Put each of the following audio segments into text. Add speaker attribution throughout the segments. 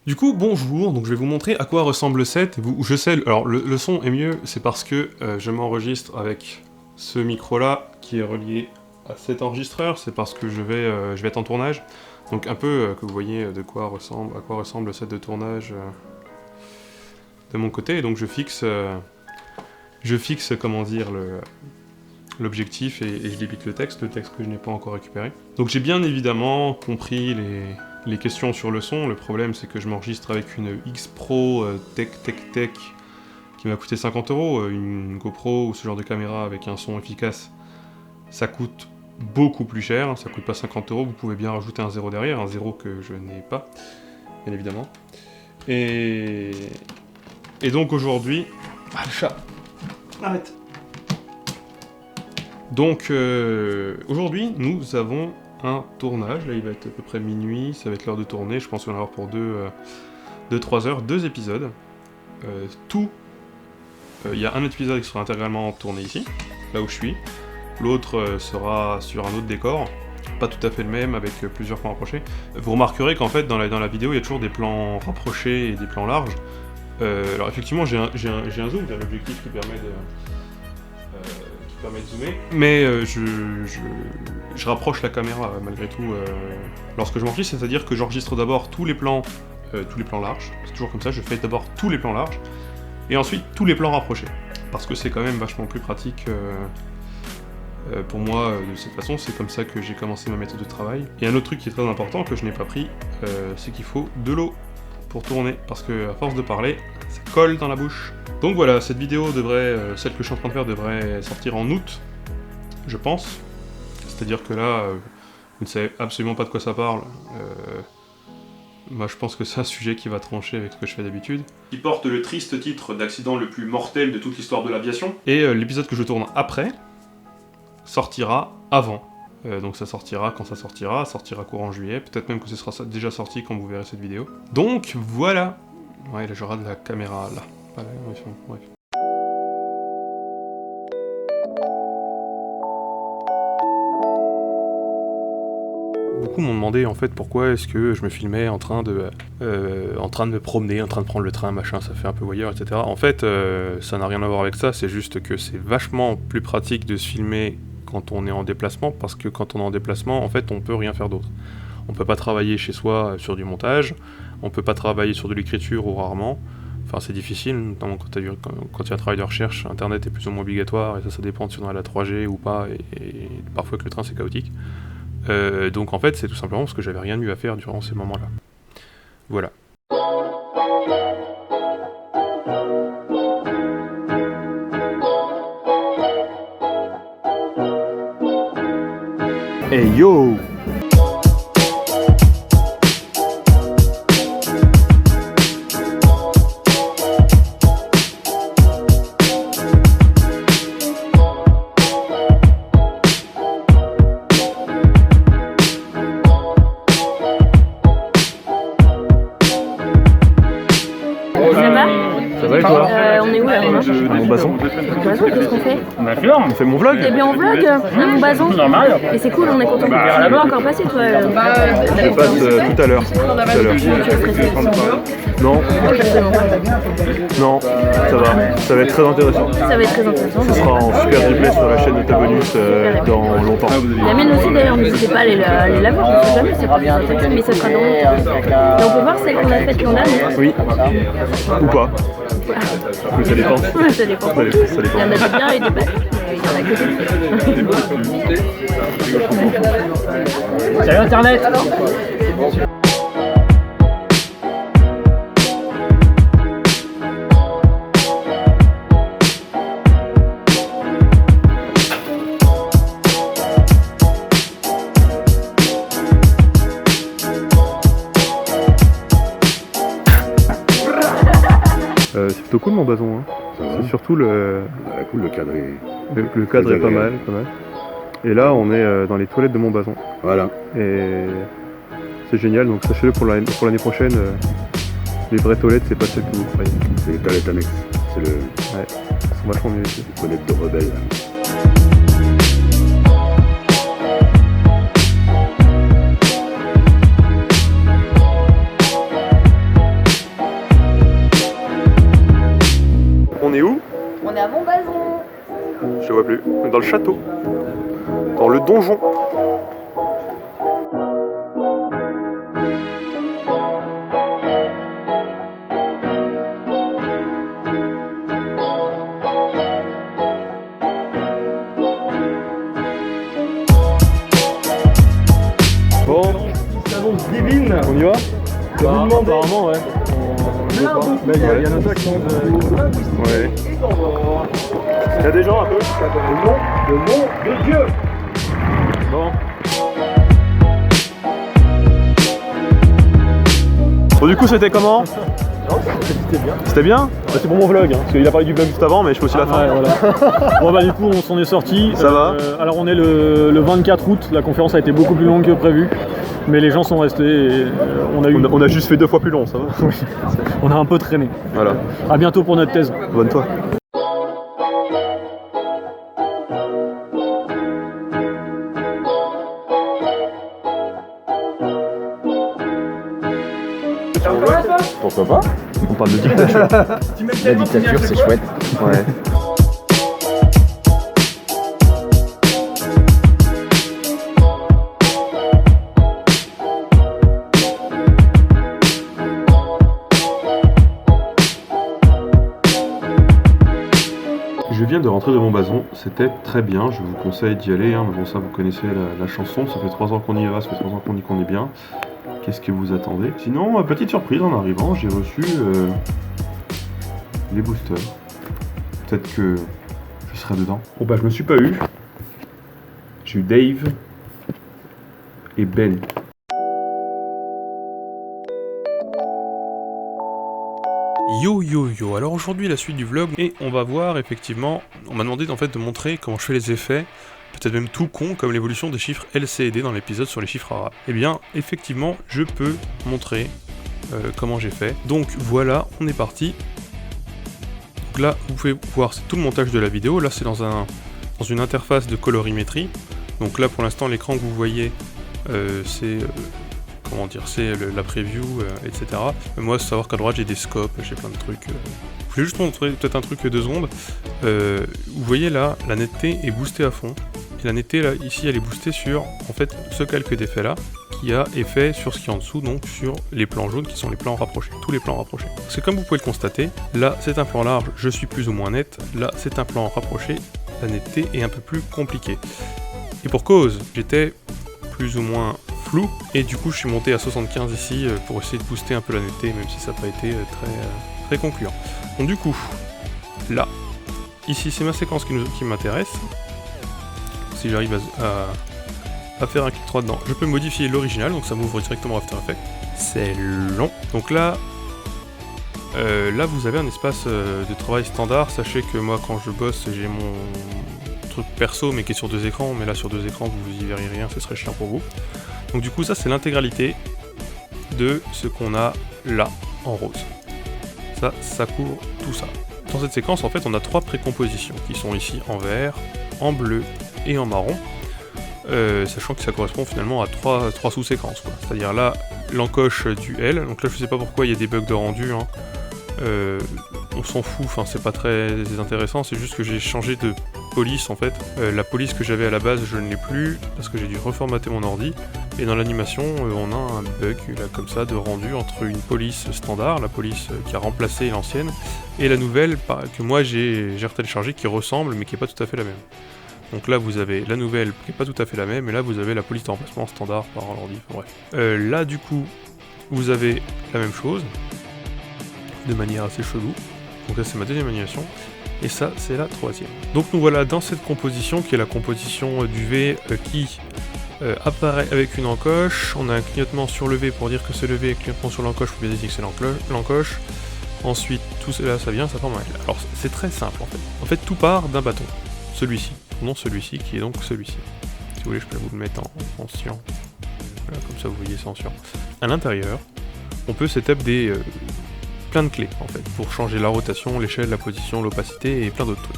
Speaker 1: Du coup, bonjour, donc je vais vous montrer à quoi ressemble le set. Je sais, alors le son est mieux, c'est parce que je m'enregistre avec ce micro-là qui est relié à cet enregistreur, c'est parce que je vais être en tournage. Donc un peu que vous voyez à quoi ressemble le set de tournage de mon côté, et donc je fixe comment dire, l'objectif et je débite le texte que je n'ai pas encore récupéré. Donc j'ai bien évidemment compris les questions sur le son. Le problème c'est que je m'enregistre avec une X Pro Tech qui m'a coûté 50 €. Une GoPro ou ce genre de caméra avec un son efficace, ça coûte beaucoup plus cher, ça coûte pas 50 €, vous pouvez bien rajouter un 0 derrière, un 0 que je n'ai pas, bien évidemment. Et donc aujourd'hui... Ah le chat, arrête. Donc aujourd'hui nous avons un tournage, là il va être à peu près minuit, ça va être l'heure de tourner, je pense qu'on va en avoir pour 2-3 heures, 2 épisodes. Il y a un épisode qui sera intégralement tourné ici, là où je suis, l'autre sera sur un autre décor, pas tout à fait le même, avec plusieurs plans rapprochés. Vous remarquerez qu'en fait dans la vidéo il y a toujours des plans rapprochés et des plans larges. Alors effectivement j'ai un zoom, j'ai un objectif qui permet de zoomer, mais je rapproche la caméra malgré tout lorsque je m'enregistre, c'est-à-dire que j'enregistre d'abord tous les plans larges, c'est toujours comme ça, je fais d'abord tous les plans larges, et ensuite tous les plans rapprochés, parce que c'est quand même vachement plus pratique pour moi de cette façon, c'est comme ça que j'ai commencé ma méthode de travail. Et un autre truc qui est très important que je n'ai pas pris, c'est qu'il faut de l'eau pour tourner, parce que à force de parler, ça colle dans la bouche. Donc voilà, cette vidéo celle que je suis en train de faire devrait sortir en août, je pense. C'est-à-dire que là, vous ne savez absolument pas de quoi ça parle. Moi je pense que c'est un sujet qui va trancher avec ce que je fais d'habitude. Qui porte le triste titre d'accident le plus mortel de toute l'histoire de l'aviation. Et l'épisode que je tourne après sortira avant. Donc ça sortira quand ça sortira courant juillet, peut-être même que ce sera déjà sorti quand vous verrez cette vidéo. Donc voilà. Ouais, là je rate la caméra là. Pas là, bref. Beaucoup m'ont demandé en fait pourquoi est-ce que je me filmais en train de me promener, en train de prendre le train, machin, ça fait un peu voyeur, etc. En fait, ça n'a rien à voir avec ça, c'est juste que c'est vachement plus pratique de se filmer quand on est en déplacement, parce que quand on est en déplacement, en fait, on peut rien faire d'autre. On peut pas travailler chez soi sur du montage, on peut pas travailler sur de l'écriture ou rarement. Enfin, c'est difficile, notamment quand il y a un travail de recherche, Internet est plus ou moins obligatoire, et ça dépend si on a la 3G ou pas, et parfois que le train c'est chaotique. Donc en fait, c'est tout simplement parce que j'avais rien eu à faire durant ces moments-là. Voilà.
Speaker 2: Hey yo! Ça va et toi?
Speaker 3: On est où là, Romain?
Speaker 2: À Montbazon.
Speaker 3: Qu'est-ce qu'on fait?
Speaker 2: On fait mon vlog?
Speaker 3: T'es bien en vlog à Montbazon?
Speaker 4: Normal.
Speaker 3: Et c'est cool, on est content. Tu vas encore passer toi?
Speaker 2: Je passe tout à l'heure. Non. Non, ça va. Ça va être très intéressant.
Speaker 3: Ça va être très intéressant.
Speaker 2: Ce sera en super replay sur la chaîne de Tabonus dans longtemps.
Speaker 3: La mienne aussi d'ailleurs, n'hésitez pas à aller la voir, on sait jamais, c'est pas bien intéressant, mais ça sera dans longtemps. Et on peut voir celle qu'on a faite qu'on a, non?
Speaker 2: Oui. Ou pas. Mais ça dépend.
Speaker 3: Ça dépend.
Speaker 2: Ça dépend.
Speaker 3: Il y en a des bien et des pas. Il y en a que des.
Speaker 4: Salut Internet.
Speaker 2: C'est plutôt cool Montbazon, hein. C'est surtout
Speaker 5: Cool, le cadre est...
Speaker 2: le cadre est pas mal. Et là on est dans les toilettes de Montbazon.
Speaker 5: Voilà.
Speaker 2: Et c'est génial, donc sachez-le pour l'année prochaine, les vraies toilettes c'est pas celles que vous croyez.
Speaker 5: C'est les toilettes annexes. C'est le...
Speaker 2: Ouais, elles sont vachement mieux ici.
Speaker 5: Les toilettes de rebelles.
Speaker 2: vois plus. On est dans le château. Dans le donjon. Bon.
Speaker 4: Divine.
Speaker 2: On y va?
Speaker 4: Apparemment, ouais. Mais il y a notre action de...
Speaker 2: Ouais. Il y a des gens un peu?
Speaker 4: Le nom de Dieu.
Speaker 2: Bon. Bon, du coup, c'était comment?
Speaker 4: C'était bien.
Speaker 2: C'était bien? C'est pour mon vlog, hein, parce qu'il a parlé du vlog juste avant, mais je fais aussi la fin.
Speaker 4: Ouais, voilà. Bon bah du coup on s'en est sorti.
Speaker 2: Ça va.
Speaker 4: Alors on est le 24 août, la conférence a été beaucoup plus longue que prévu, mais les gens sont restés et
Speaker 2: On a juste fait 2 fois plus long, ça va?
Speaker 4: Oui. On a un peu traîné.
Speaker 2: Voilà.
Speaker 4: À bientôt pour notre thèse.
Speaker 2: Bonne-toi. Pourquoi pas? On parle de dictature.
Speaker 6: La dictature, c'est chouette.
Speaker 2: Ouais. Je viens de rentrer de Montbazon, c'était très bien, je vous conseille d'y aller, hein, mais bon ça vous connaissez la chanson, ça fait 3 ans qu'on y va, ça fait 3 ans qu'on dit qu'on est bien. Qu'est-ce que vous attendez? Sinon, petite surprise en arrivant, j'ai reçu les boosters. Peut-être que je serai dedans. Bon bah je me suis pas eu. J'ai eu Dave et Ben.
Speaker 1: Yo yo yo, alors aujourd'hui la suite du vlog et on va voir effectivement, on m'a demandé en fait de montrer comment je fais les effets, peut-être même tout con comme l'évolution des chiffres LCD dans l'épisode sur les chiffres arabes. Et bien effectivement je peux montrer comment j'ai fait. Donc voilà, on est parti. Donc là vous pouvez voir c'est tout le montage de la vidéo, là c'est dans une interface de colorimétrie. Donc là pour l'instant l'écran que vous voyez c'est... comment dire, c'est la preview, etc. Moi, c'est savoir qu'à droite, j'ai des scopes, j'ai plein de trucs. Je voulais juste montrer peut-être un truc 2 secondes. Vous voyez là, la netteté est boostée à fond. Et la netteté, là, ici, elle est boostée sur, en fait, ce calque d'effet là, qui a effet sur ce qui est en dessous, donc sur les plans jaunes, qui sont les plans rapprochés, tous les plans rapprochés. Parce que comme vous pouvez le constater, là, c'est un plan large, je suis plus ou moins net. Là, c'est un plan rapproché, la netteté est un peu plus compliquée. Et pour cause, j'étais plus ou moins flou, et du coup je suis monté à 75 ici pour essayer de booster un peu la netteté, même si ça n'a pas été très concluant. Donc du coup, là, ici c'est ma séquence qui m'intéresse. Si j'arrive à faire un clic droit dedans, je peux modifier l'original, donc ça m'ouvre directement After Effects. C'est long. Donc là, là vous avez un espace de travail standard. Sachez que moi quand je bosse, j'ai mon truc perso mais qui est sur 2 écrans, mais là sur 2 écrans vous y verrez rien, ce serait chiant pour vous. Donc du coup ça c'est l'intégralité de ce qu'on a là en rose. Ça couvre tout ça. Dans cette séquence en fait on a 3 précompositions qui sont ici en vert, en bleu et en marron. Sachant que ça correspond finalement à 3 sous-séquences. C'est-à-dire là l'encoche du L, donc là je sais pas pourquoi il y a des bugs de rendu. Hein. On s'en fout, enfin c'est pas très intéressant, c'est juste que j'ai changé de police en fait. La police que j'avais à la base je ne l'ai plus parce que j'ai dû reformater mon ordi. Et dans l'animation on a un bug là comme ça de rendu entre une police standard, la police qui a remplacé l'ancienne, et la nouvelle que moi j'ai retéléchargée qui ressemble mais qui est pas tout à fait la même. Donc là vous avez la nouvelle qui est pas tout à fait la même, et là vous avez la police de remplacement standard par l'ordi, bref. Là du coup vous avez la même chose, de manière assez chelou. Donc là c'est ma deuxième animation, et ça c'est la 3e. Donc nous voilà dans cette composition qui est la composition du V qui apparaît avec une encoche. On a un clignotement sur le V pour dire que c'est le V, et clignotement sur l'encoche pour bien dire que c'est l'encoche. Ensuite tout cela ça vient, ça forme un L. Alors c'est très simple en fait. En fait tout part d'un bâton, celui-ci, non celui-ci qui est donc celui-ci. Si vous voulez je peux vous le mettre en cyan. Voilà, comme ça vous voyez c'est en cyan. À l'intérieur, on peut setup des plein de clés en fait, pour changer la rotation, l'échelle, la position, l'opacité et plein d'autres trucs.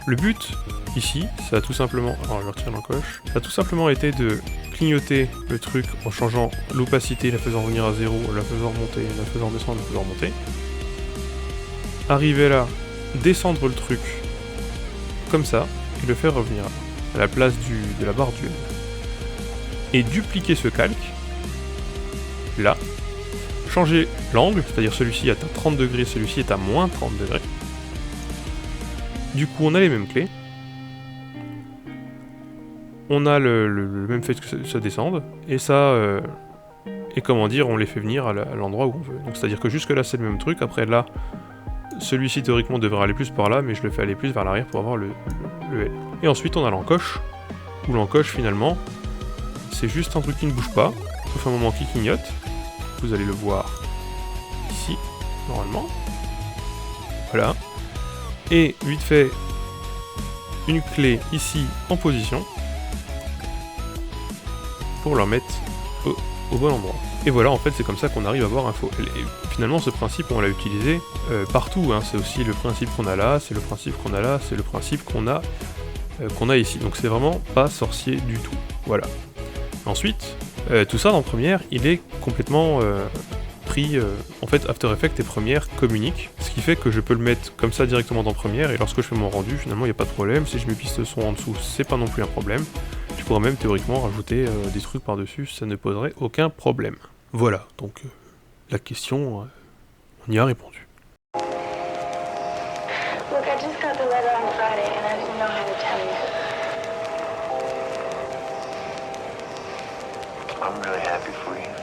Speaker 1: Le but ici, ça a tout simplement, alors je vais retirer l'encoche, ça a tout simplement été de clignoter le truc en changeant l'opacité, la faisant revenir à 0, la faisant remonter, la faisant descendre, la faisant remonter. Arriver là, descendre le truc comme ça, et le faire revenir à la place de la barre duel. Et dupliquer ce calque, là, changer l'angle, c'est-à-dire celui-ci est à 30 degrés, celui-ci est à moins 30 degrés. Du coup, on a les mêmes clés. On a le même fait que ça descende, et ça, et comment dire, on les fait venir à l'endroit où on veut. Donc c'est-à-dire que jusque là c'est le même truc, après là, celui-ci théoriquement devrait aller plus par là, mais je le fais aller plus vers l'arrière pour avoir le L. Et ensuite on a l'encoche, où l'encoche finalement, c'est juste un truc qui ne bouge pas, sauf un moment qui clignote. Vous allez le voir ici, normalement. Voilà. Et vite fait, une clé ici en position, pour leur mettre au bon endroit. Et voilà, en fait, c'est comme ça qu'on arrive à avoir un faux L. Et finalement, ce principe, on l'a utilisé partout. Hein. C'est aussi le principe qu'on a là, c'est le principe qu'on a là, c'est le principe qu'on a ici. Donc c'est vraiment pas sorcier du tout. Voilà. Ensuite, tout ça dans Premiere, il est complètement pris... en fait, After Effects et Premiere communiquent, ce qui fait que je peux le mettre comme ça directement dans Premiere, et lorsque je fais mon rendu, finalement, il n'y a pas de problème. Si je mets piste son en dessous, c'est pas non plus un problème. Je pourrais même théoriquement rajouter des trucs par-dessus, ça ne poserait aucun problème. Voilà, donc la question, on y a répondu.
Speaker 7: Look, I just got the letter on Friday and I didn't know how to tell you.
Speaker 8: I'm really happy for you.